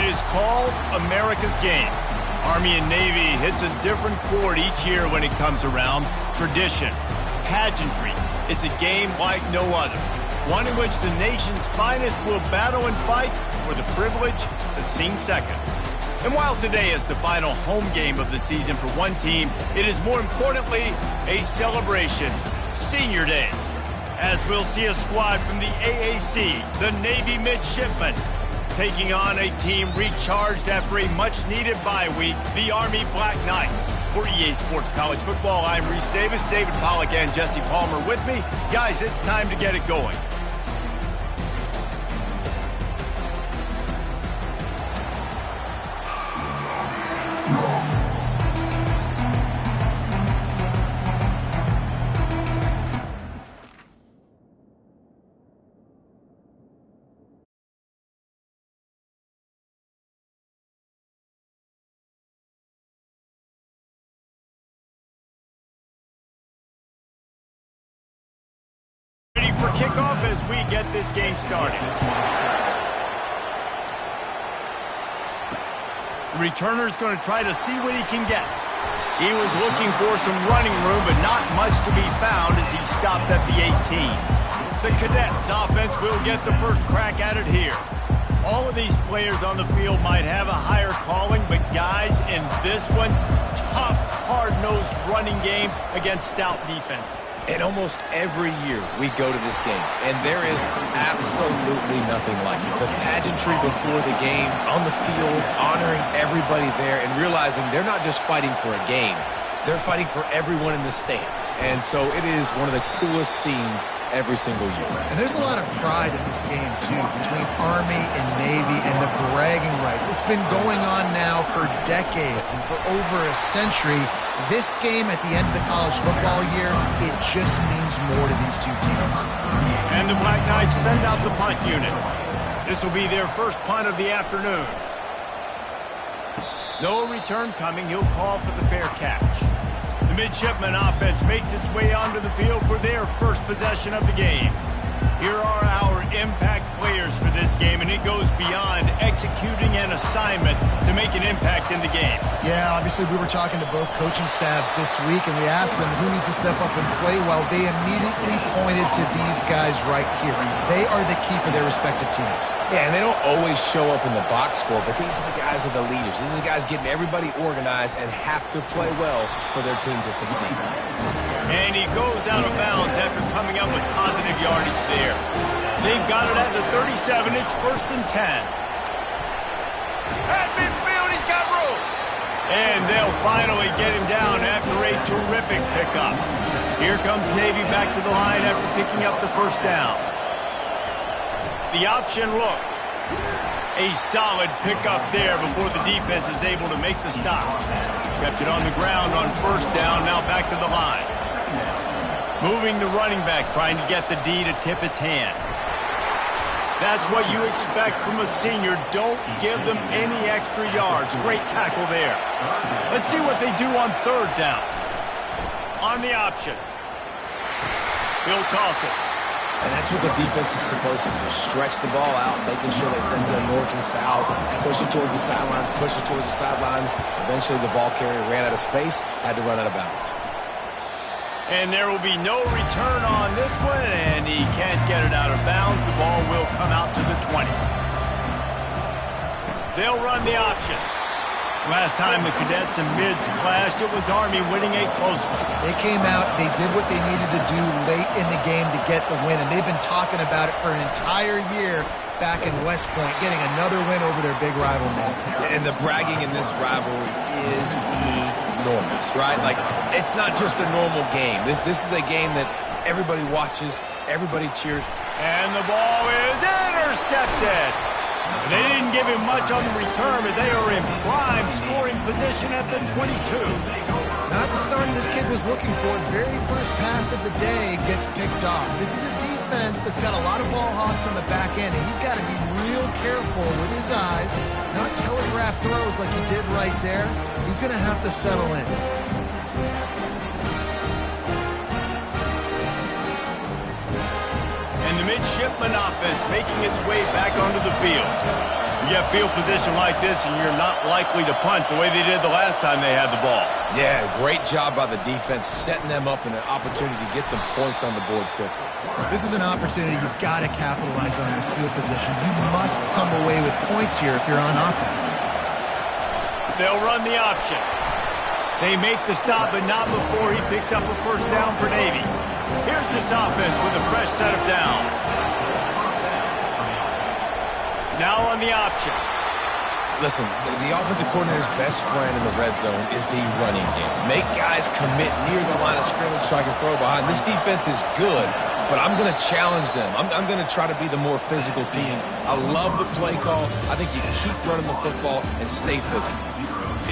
is called America's Game. Army and Navy hits a different chord each year when it comes around. Tradition, pageantry. It's a game like no other. One in which the nation's finest will battle and fight for the privilege to sing second. And while today is the final home game of the season for one team, it is more importantly a celebration, Senior Day. As we'll see a squad from the AAC, the Navy Midshipmen, taking on a team recharged after a much-needed bye week, the Army Black Knights. For EA Sports College Football, I'm Reese Davis, David Pollack, and Jesse Palmer with me. Guys, it's time to get it going. For kickoff as we get this game started. The returner's going to try to see what he can get. He was looking for some running room, but not much to be found as he stopped at the 18. The Cadets offense will get the first crack at it here. All of these players on the field might have a higher calling, but guys, in this one, tough, hard-nosed running games against stout defenses. And almost every year we go to this game, and there is absolutely nothing like it. The pageantry before the game, on the field, honoring everybody there, and realizing they're not just fighting for a game, they're fighting for everyone in the stands. And so it is one of the coolest scenes every single year. And there's a lot of pride in this game, too, between Army and Navy and the bragging rights. It's been going on now for decades and for over a century. This game at the end of the college football year, it just means more to these two teams. And the Black Knights send out the punt unit. This will be their first punt of the afternoon. No return coming. He'll call for the fair catch. The Midshipman offense makes its way onto the field for their first possession of the game. Here are our impact players for this game, and it goes beyond executing an assignment to make an impact in the game. Yeah, obviously we were talking to both coaching staffs this week, and we asked them who needs to step up and play well. They immediately pointed to these guys right here. They are the key for their respective teams. Yeah, and they don't always show up in the box score, but these are the guys that are the leaders. These are the guys getting everybody organized and have to play well for their team to succeed. And he goes out of bounds after coming up with positive yardage there. They've got it at the 37. It's 1st and 10. At midfield, he's got room. And they'll finally get him down after a terrific pickup. Here comes Navy back to the line after picking up the first down. The option look. A solid pickup there before the defense is able to make the stop. Kept it on the ground on first down, now back to the line. Moving the running back, trying to get the D to tip its hand. That's what you expect from a senior. Don't give them any extra yards. Great tackle there. Let's see what they do on third down. On the option. He'll toss it. And that's what the defense is supposed to do. Stretch the ball out, making sure they bring the north and south, push it towards the sidelines, push it towards the sidelines. Eventually the ball carrier ran out of space, had to run out of bounds. And there will be no return on this one, and he can't get it out of bounds. The ball will come out to the 20. They'll run the option. Last time the Cadets and Mids clashed, it was Army winning a close one. They came out, they did what they needed to do late in the game to get the win, and they've been talking about it for an entire year back in West Point, getting another win over their big rival man. And the bragging in this rivalry is enormous, right? Like, it's not just a normal game. This is a game that everybody watches, everybody cheers. And the ball is intercepted. They didn't give him much on the return, but they are in prime scoring position at the 22. Not the start this kid was looking for. Very first pass of the day gets picked off. This is a defense that's got a lot of ball hawks on the back end, and he's got to be real careful with his eyes, not telegraph throws like he did right there. He's going to have to settle in. And the midshipman offense making its way back onto the field. You get field position like this, and you're not likely to punt the way they did the last time they had the ball. Yeah, great job by the defense, setting them up in an opportunity to get some points on the board quickly. This is an opportunity you've got to capitalize on this field position. You must come away with points here if you're on offense. They'll run the option. They make the stop, but not before he picks up a first down for Navy. Here's this offense with a fresh set of downs. Now on the option. Listen, the offensive coordinator's best friend in the red zone is the running game. Make guys commit near the line of scrimmage so I can throw behind. This defense is good, but I'm going to challenge them. I'm going to try to be the more physical team. I love the play call. I think you keep running the football and stay physical.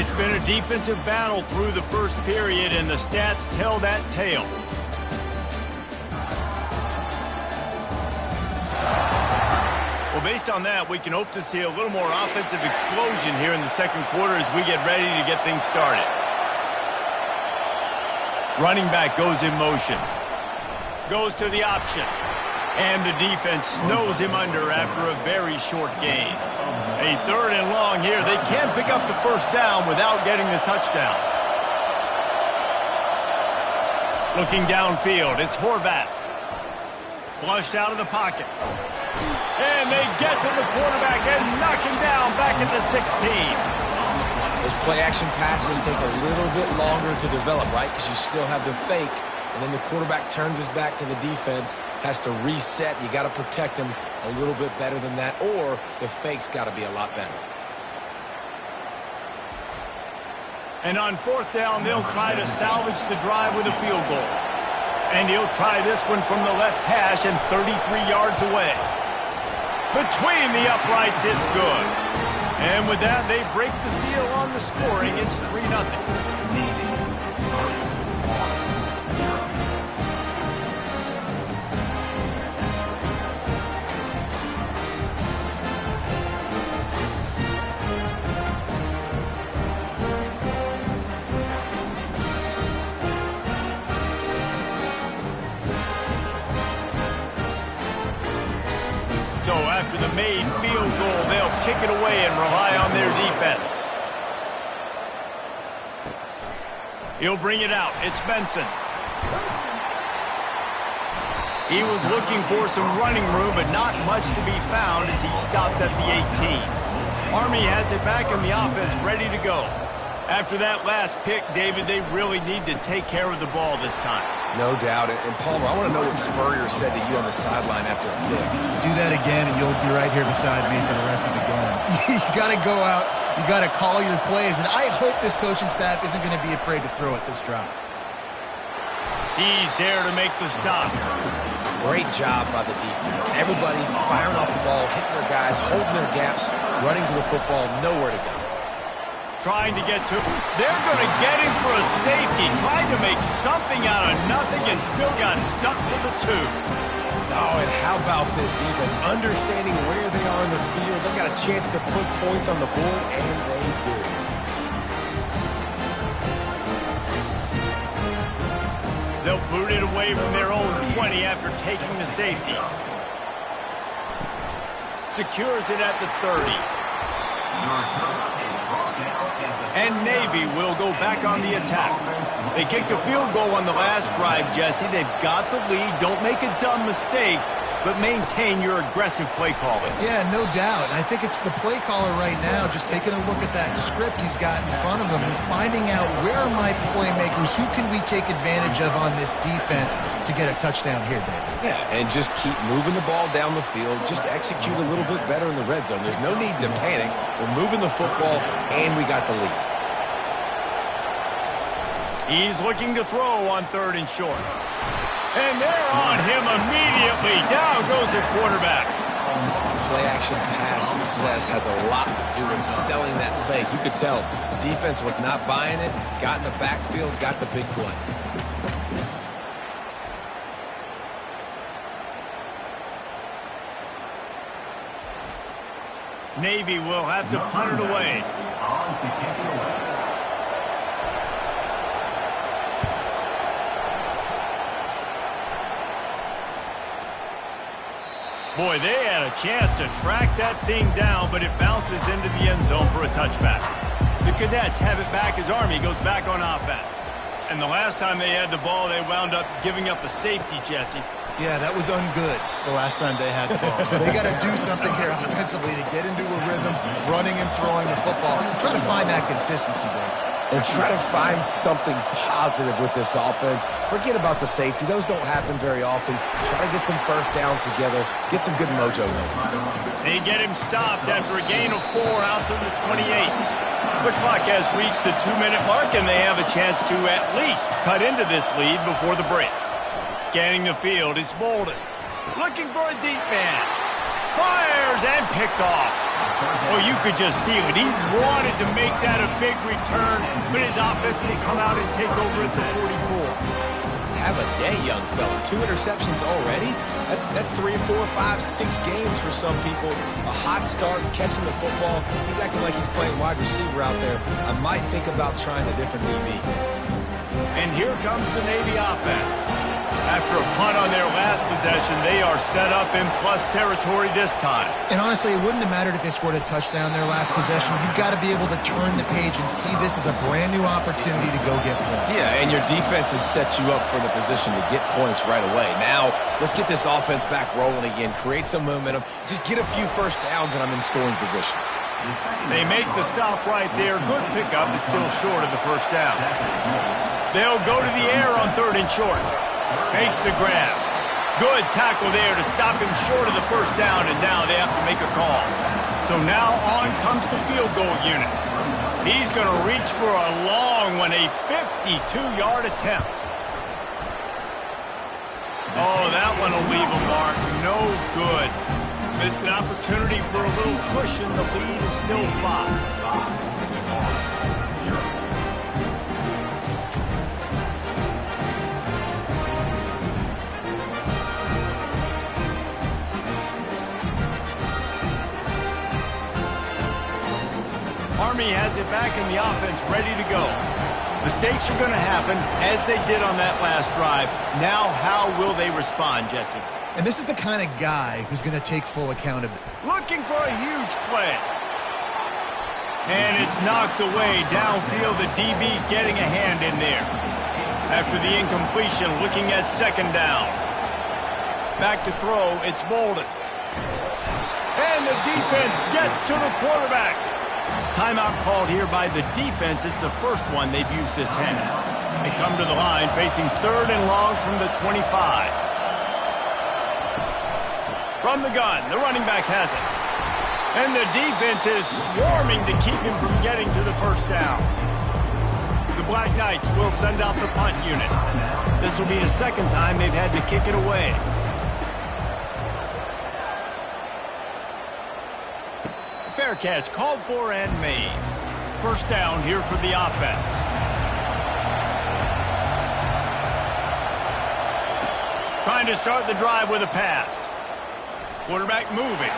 It's been a defensive battle through the first period, and the stats tell that tale. Well, based on that, we can hope to see a little more offensive explosion here in the second quarter as we get ready to get things started. Running back goes in motion. Goes to the option. And the defense snows him under after a very short gain. A third and long here. They can pick up the first down without getting the touchdown. Looking downfield, it's Horvat. Flushed out of the pocket. And they get to the quarterback and knock him down back at the 16. Those play-action passes take a little bit longer to develop, right? Because you still have the fake, and then the quarterback turns his back to the defense, has to reset. You got to protect him a little bit better than that, or the fake's got to be a lot better. And on fourth down, they'll try to salvage the drive with a field goal. And he'll try this one from the left hash and 33 yards away. Between the uprights, it's good. And with that, they break the seal on the scoring. It's 3-0. So after the made field goal, they'll kick it away and rely on their defense. He'll bring it out. It's Benson. He was looking for some running room, but not much to be found as he stopped at the 18. Army has it back in the offense, ready to go. After that last pick, David, they really need to take care of the ball this time. No doubt. And Palmer, I want to know what Spurrier said to you on the sideline after the pick. Do that again, and you'll be right here beside me for the rest of the game. You got to go out. You got to call your plays, and I hope this coaching staff isn't going to be afraid to throw at this drop. He's there to make the stop. Great job by the defense. Everybody firing off the ball, hitting their guys, holding their gaps, running to the football, nowhere to go. Trying to get to him. They're going to get him for a safety. Trying to make something out of nothing and still got stuck for the 2. Oh, and how about this defense? Understanding where they are in the field. They got a chance to put points on the board, and they do. They'll boot it away from their own 20 after taking the safety. Secures it at the 30. And Navy will go back on the attack. They kicked a field goal on the last drive, Jesse. They've got the lead. Don't make a dumb mistake, but maintain your aggressive play calling. Yeah, no doubt. I think it's the play caller right now just taking a look at that script he's got in front of him and finding out where are my playmakers, who can we take advantage of on this defense to get a touchdown here, David. Yeah, and just keep moving the ball down the field. Just execute a little bit better in the red zone. There's no need to panic. We're moving the football, and we got the lead. He's looking to throw on 3rd and short. And they're on him immediately. Down goes the quarterback. Play-action pass success has a lot to do with selling that fake. You could tell the defense was not buying it, got in the backfield, got the big play. Navy will have to punt it away. Boy, they had a chance to track that thing down, but it bounces into the end zone for a touchback. The Cadets have it back as Army goes back on offense. And the last time they had the ball, they wound up giving up a safety, Jesse. Yeah, that was ungood the last time they had the ball. So they got to do something here offensively to get into a rhythm, running and throwing the football. Try to find that consistency, Blake. And try to find something positive with this offense. Forget about the safety. Those don't happen very often. Try to get some first downs together. Get some good mojo going. They get him stopped after a gain of 4 out to the 28. The clock has reached the 2-minute mark, and they have a chance to at least cut into this lead before the break. Scanning the field, it's Bolden. Looking for a deep man. Fires and picked off. Oh, you could just feel it. He wanted to make that a big return, but his offense will come out and take over at the 44. Have a day, young fella. 2 interceptions already? That's 3, 4, 5, 6 games for some people. A hot start, catching the football. He's acting like he's playing wide receiver out there. I might think about trying a different DB. And here comes the Navy offense. After a punt on their last possession, they are set up in plus territory this time. And honestly, it wouldn't have mattered if they scored a touchdown their last possession. You've got to be able to turn the page and see this as a brand new opportunity to go get points. Yeah, and your defense has set you up for the position to get points right away. Now, let's get this offense back rolling again, create some momentum, just get a few first downs, and I'm in scoring position. They make the stop right there. Good pickup, but still short of the first down. They'll go to the air on 3rd and short. Makes the grab. Good tackle there to stop him short of the first down, and now they have to make a call. So now on comes the field goal unit. He's going to reach for a long one, a 52-yard attempt. Oh, that one will leave a mark. No good. Missed an opportunity for a little cushion. The lead is still 5. Army has it back in the offense, ready to go. Mistakes are going to happen, as they did on that last drive. Now, how will they respond, Jesse? And this is the kind of guy who's going to take full accountability. Looking for a huge play. And it's knocked away downfield. The DB getting a hand in there. After the incompletion, looking at 2nd down. Back to throw, it's Bolden. And the defense gets to the quarterback. Timeout called here by the defense. It's the first one they've used this hand. They come to the line facing 3rd and long from the 25. From the gun, the running back has it. And the defense is swarming to keep him from getting to the first down. The Black Knights will send out the punt unit. This will be the 2nd time they've had to kick it away. Fair catch called for and made. First down here for the offense. Trying to start the drive with a pass. Quarterback moving.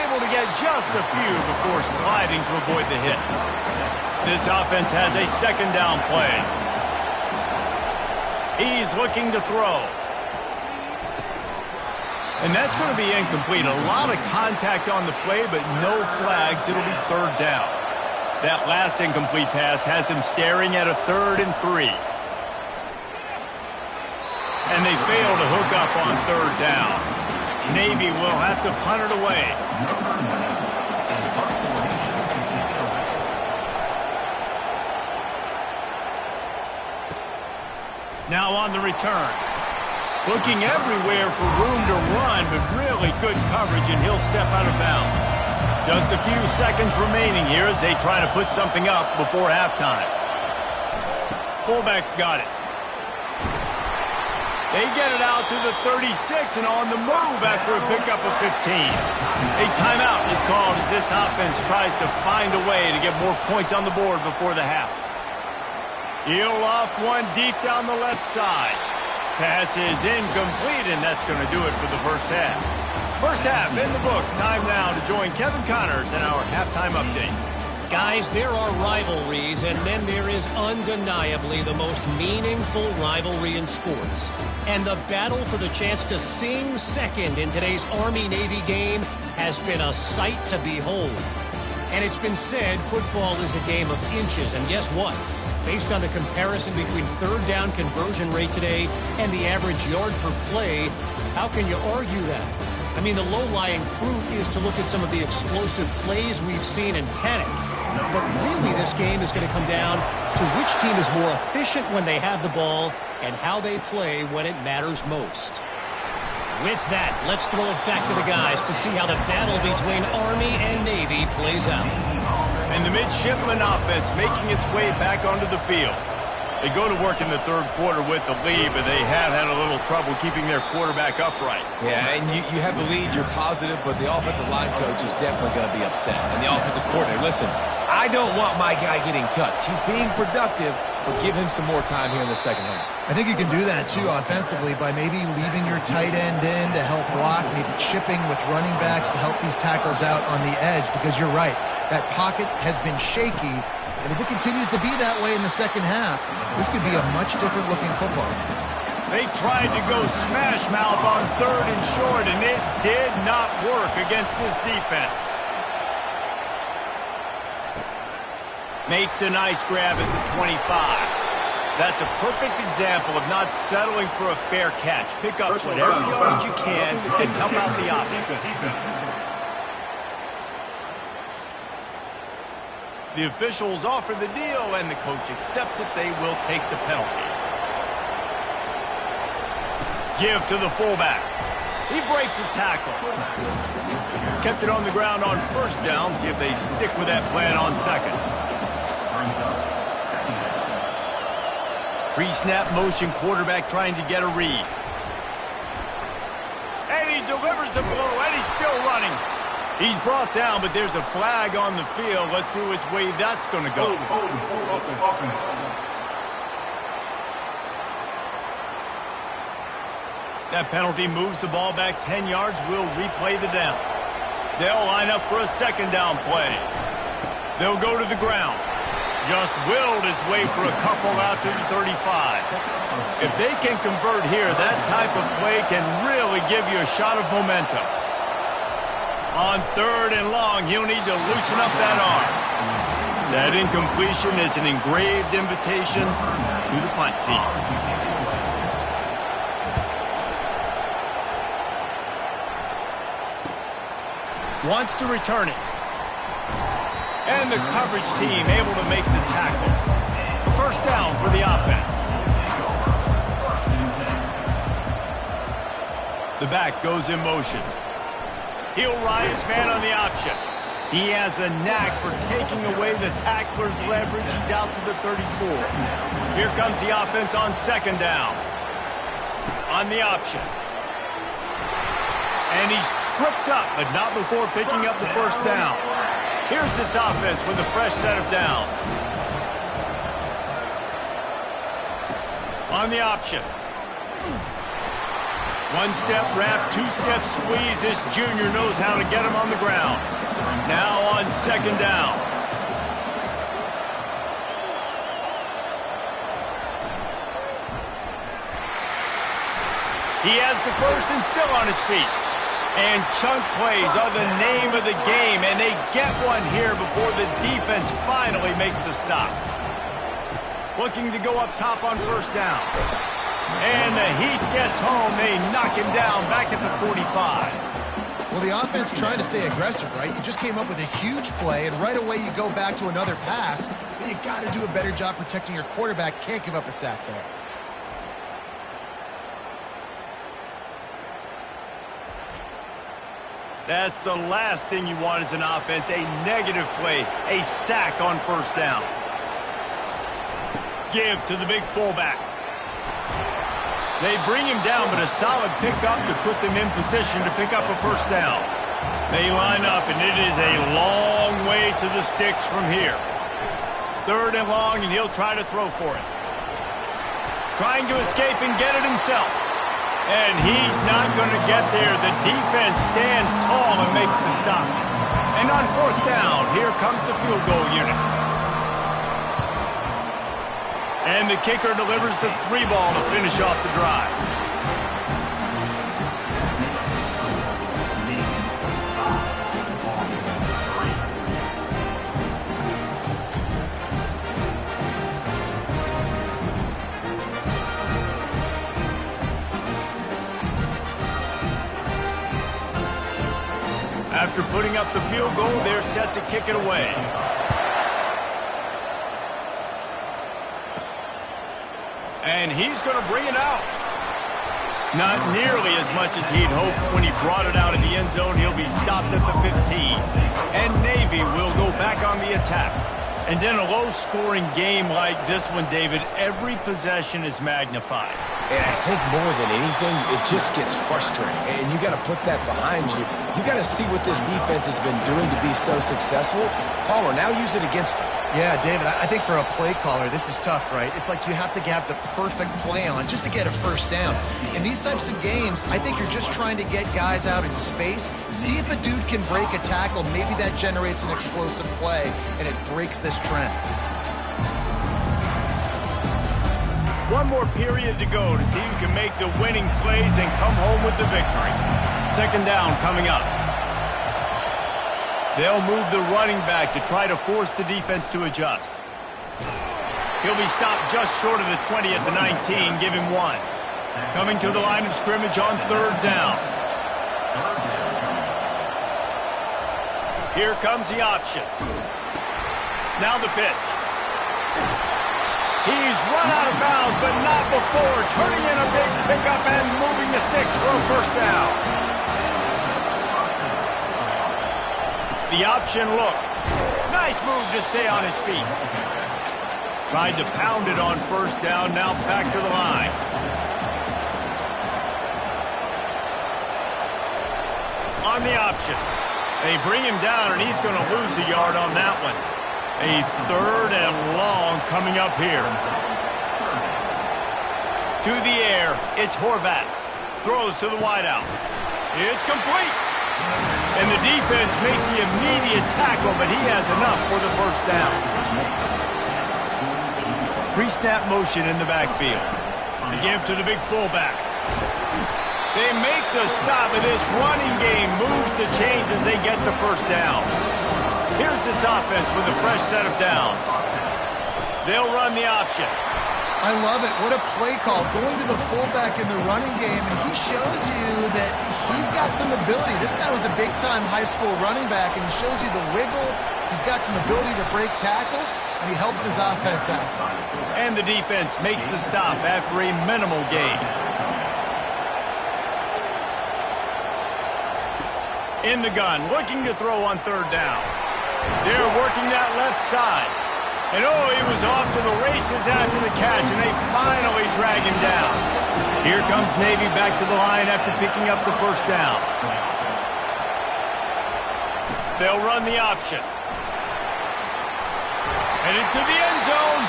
Able to get just a few before sliding to avoid the hits. This offense has a 2nd down play. He's looking to throw. And that's going to be incomplete. A lot of contact on the play, but no flags. It'll be 3rd down. That last incomplete pass has him staring at a 3rd and 3. And they fail to hook up on 3rd down. Navy will have to punt it away. Now on the return. Looking everywhere for room to run, but really good coverage, and he'll step out of bounds. Just a few seconds remaining here as they try to put something up before halftime. Fullback's got it. They get it out to the 36 and on the move after a pickup of 15. A timeout is called as this offense tries to find a way to get more points on the board before the half. He'll loft one deep down the left side. Pass is incomplete, and that's going to do it for the first half. First half in the books. Time now to join Kevin Connors in our halftime update. Guys, there are rivalries, and then there is undeniably the most meaningful rivalry in sports. And the battle for the chance to sing second in today's Army-Navy game has been a sight to behold. And it's been said football is a game of inches, and guess what? Based on the comparison between third down conversion rate today and the average yard per play, how can you argue that? I mean, the low-lying fruit is to look at some of the explosive plays we've seen in panic. But really, this game is going to come down to which team is more efficient when they have the ball and how they play when it matters most. With that, let's throw it back to the guys to see how the battle between Army and Navy plays out. And the midshipman offense making its way back onto the field. They go to work in the third quarter with the lead, but they have had a little trouble keeping their quarterback upright. Yeah, and you have the lead, you're positive, but the offensive line coach is definitely going to be upset. And the offensive coordinator, listen, I don't want my guy getting touched. He's being productive, but give him some more time here in the second half. I think you can do that, too, offensively, by maybe leaving your tight end in to help block, maybe chipping with running backs to help these tackles out on the edge, because you're right, that pocket has been shaky. And if it continues to be that way in the second half, this could be a much different looking football. They tried to go smash mouth on third and short, and it did not work against this defense. Makes a nice grab at the 25. That's a perfect example of not settling for a fair catch. Pick up whatever yardage you can and help out the offense. The officials offer the deal, and the coach accepts it. They will take the penalty. Give to the fullback. He breaks a tackle. Kept it on the ground on first down. See if they stick with that plan on second. Pre-snap motion quarterback trying to get a read. And he delivers the blow, and he's still running. He's brought down, but there's a flag on the field. Let's see which way that's going to go. That penalty moves the ball back 10 yards. We'll replay the down. They'll line up for a second down play. They'll go to the ground. Just willed his way for a couple out to the 35. If they can convert here, that type of play can really give you a shot of momentum. On third and long, he'll need to loosen up that arm. That incompletion is an engraved invitation to the punt team. Wants to return it. And the coverage team able to make the tackle. First down for the offense. The back goes in motion. He'll ride his man on the option. He has a knack for taking away the tackler's leverage. He's out to the 34. Here comes the offense on second down. On the option. And he's tripped up, but not before picking up the first down. Here's this offense with a fresh set of downs. On the option. One-step wrap, two-step squeeze. This junior knows how to get him on the ground. Now on second down. He has the first and still on his feet. And chunk plays are the name of the game, and they get one here before the defense finally makes the stop. Looking to go up top on first down. And the heat gets home. They knock him down back at the 45. Well, the offense trying to stay aggressive, right? You just came up with a huge play, and right away you go back to another pass. But you got to do a better job protecting your quarterback. Can't give up a sack there. That's the last thing you want as an offense, a negative play, a sack on first down. Give to the big fullback. They bring him down, but a solid pickup to put them in position to pick up a first down. They line up, and it is a long way to the sticks from here. Third and long, and he'll try to throw for it. Trying to escape and get it himself. And he's not going to get there. The defense stands tall and makes the stop. And on fourth down, here comes the field goal unit. And the kicker delivers the 3-ball to finish off the drive. After putting up the field goal, they're set to kick it away. And he's going to bring it out. Not nearly as much as he'd hoped when he brought it out in the end zone. He'll be stopped at the 15. And Navy will go back on the attack. And in a low-scoring game like this one, David, every possession is magnified. And I think more than anything, it just gets frustrating. And you got to put that behind you. You got to see what this defense has been doing to be so successful. Caller, now use it against them. Yeah, David, I think for a play caller, this is tough, right? It's like you have to have the perfect play on just to get a first down. In these types of games, I think you're just trying to get guys out in space, see if a dude can break a tackle. Maybe that generates an explosive play, and it breaks this trend. One more period to go to see who can make the winning plays and come home with the victory. Second down coming up. They'll move the running back to try to force the defense to adjust. He'll be stopped just short of the 20 at the 19. Give him 1. Coming to the line of scrimmage on third down. Here comes the option. Now the pitch. He's run out of bounds, but not before. Turning in a big pickup and moving the sticks for a first down. The option look. Nice move to stay on his feet. Tried to pound it on first down, now back to the line. On the option. They bring him down, and he's going to lose a yard on that one. A third and long coming up here. To the air, it's Horvat. Throws to the wideout. It's complete. And the defense makes the immediate tackle, but he has enough for the first down. Pre-snap motion in the backfield. The give to the big fullback. They make the stop, and this running game moves the chains as they get the first down. Here's this offense with a fresh set of downs. They'll run the option. I love it. What a play call. Going to the fullback in the running game, and he shows you that he's got some ability. This guy was a big-time high school running back, and he shows you the wiggle. He's got some ability to break tackles, and he helps his offense out. And the defense makes the stop after a minimal gain. In the gun, looking to throw on third down. They're working that left side. And oh, he was off to the races after the catch, and they finally drag him down. Here comes Navy back to the line after picking up the first down. They'll run the option. And into the end zone.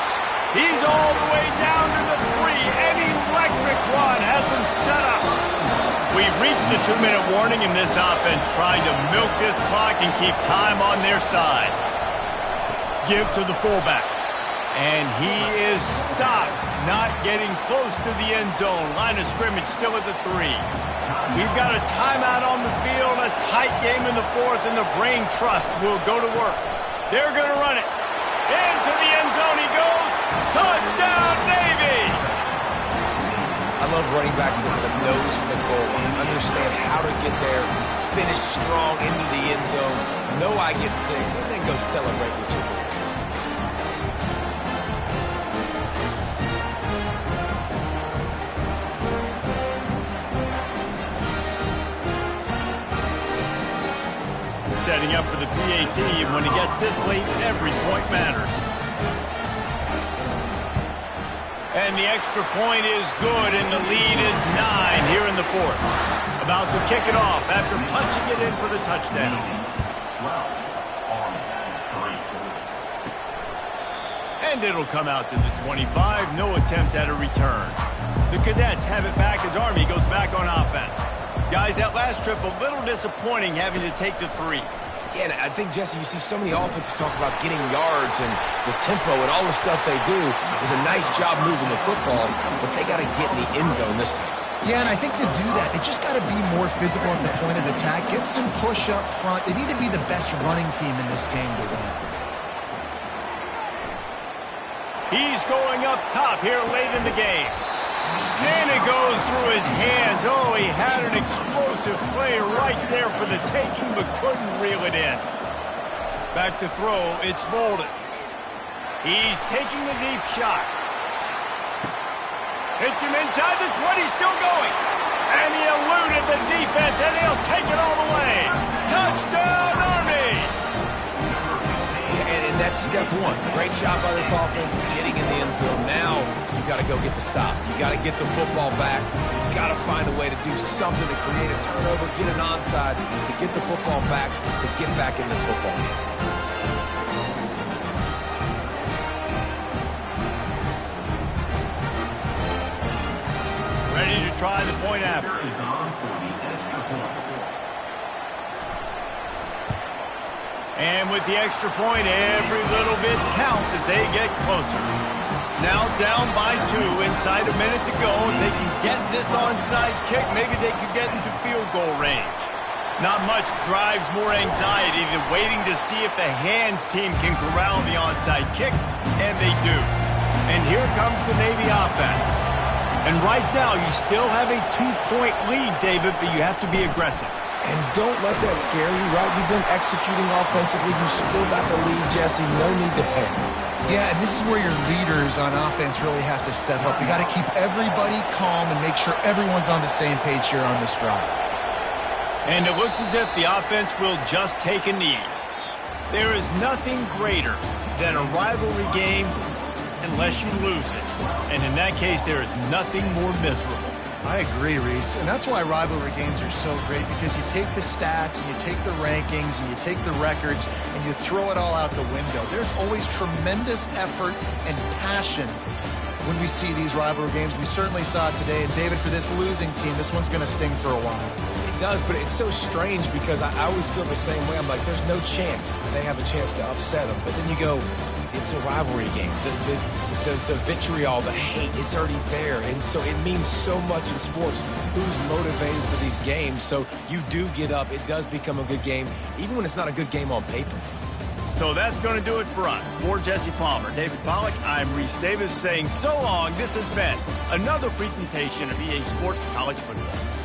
He's all the way down to the 3. An electric run has him set up. We've reached the 2-minute warning, and this offense trying to milk this clock and keep time on their side. Give to the fullback. And he is stopped, not getting close to the end zone. Line of scrimmage still at the 3. We've got a timeout on the field, a tight game in the fourth, and the brain trust will go to work. They're going to run it. Into the end zone he goes. Touchdown, Navy! I love running backs that have a nose for the goal line, understand how to get there, finish strong into the end zone, know I get 6, and then go celebrate with your boys. Setting up for the PAT, and when he gets this late, every point matters. And the extra point is good, and the lead is 9 here in the fourth. About to kick it off after punching it in for the touchdown. And it'll come out to the 25. No attempt at a return. The Cadets have it back as Army goes back on offense. Guys, that last trip a little disappointing having to take the 3. Yeah, and I think, Jesse, you see so many offenses talk about getting yards and the tempo and all the stuff they do. It was a nice job moving the football, but they got to get in the end zone this time. Yeah, and I think to do that, they just got to be more physical at the point of attack, get some push up front. They need to be the best running team in this game to win. He's going up top here late in the game. And it goes through his hands. Oh, he had an explosive play right there for the taking, but couldn't reel it in. Back to throw, it's Bolden. He's taking the deep shot. Hits him inside the 20, still going. And he eluded the defense, and he'll take it all the way. Touchdown, Army! And that's step one. Great job by this offense getting in the end zone. Now you got to go get the stop. You got to get the football back. You got to find a way to do something to create a turnover, get an onside, to get the football back, to get back in this football game. Ready to try the point after. And with the extra point, every little bit counts as they get closer. Now down by 2, inside a minute to go. If they can get this onside kick, maybe they could get into field goal range. Not much drives more anxiety than waiting to see if the hands team can corral the onside kick, and they do. And here comes the Navy offense. And right now, you still have a 2-point lead, David, but you have to be aggressive. And don't let that scare you, right? You've been executing offensively. You still got the lead, Jesse. No need to panic. Yeah, and this is where your leaders on offense really have to step up. They got to keep everybody calm and make sure everyone's on the same page here on this drive. And it looks as if the offense will just take a knee. There is nothing greater than a rivalry game unless you lose it. And in that case, there is nothing more miserable. I agree, Reese. And that's why rivalry games are so great, because you take the stats and you take the rankings and you take the records and you throw it all out the window. There's always tremendous effort and passion when we see these rivalry games. We certainly saw it today. And David, for this losing team, this one's going to sting for a while. It does, but it's so strange because I always feel the same way. I'm like, there's no chance that they have a chance to upset them. But then you go, it's a rivalry game. The vitriol, the hate, it's already there. And so it means so much in sports. Who's motivated for these games? So you do get up. It does become a good game, even when it's not a good game on paper. So that's going to do it for us. For Jesse Palmer, David Pollack, I'm Reese Davis saying so long. This has been another presentation of EA Sports College Football.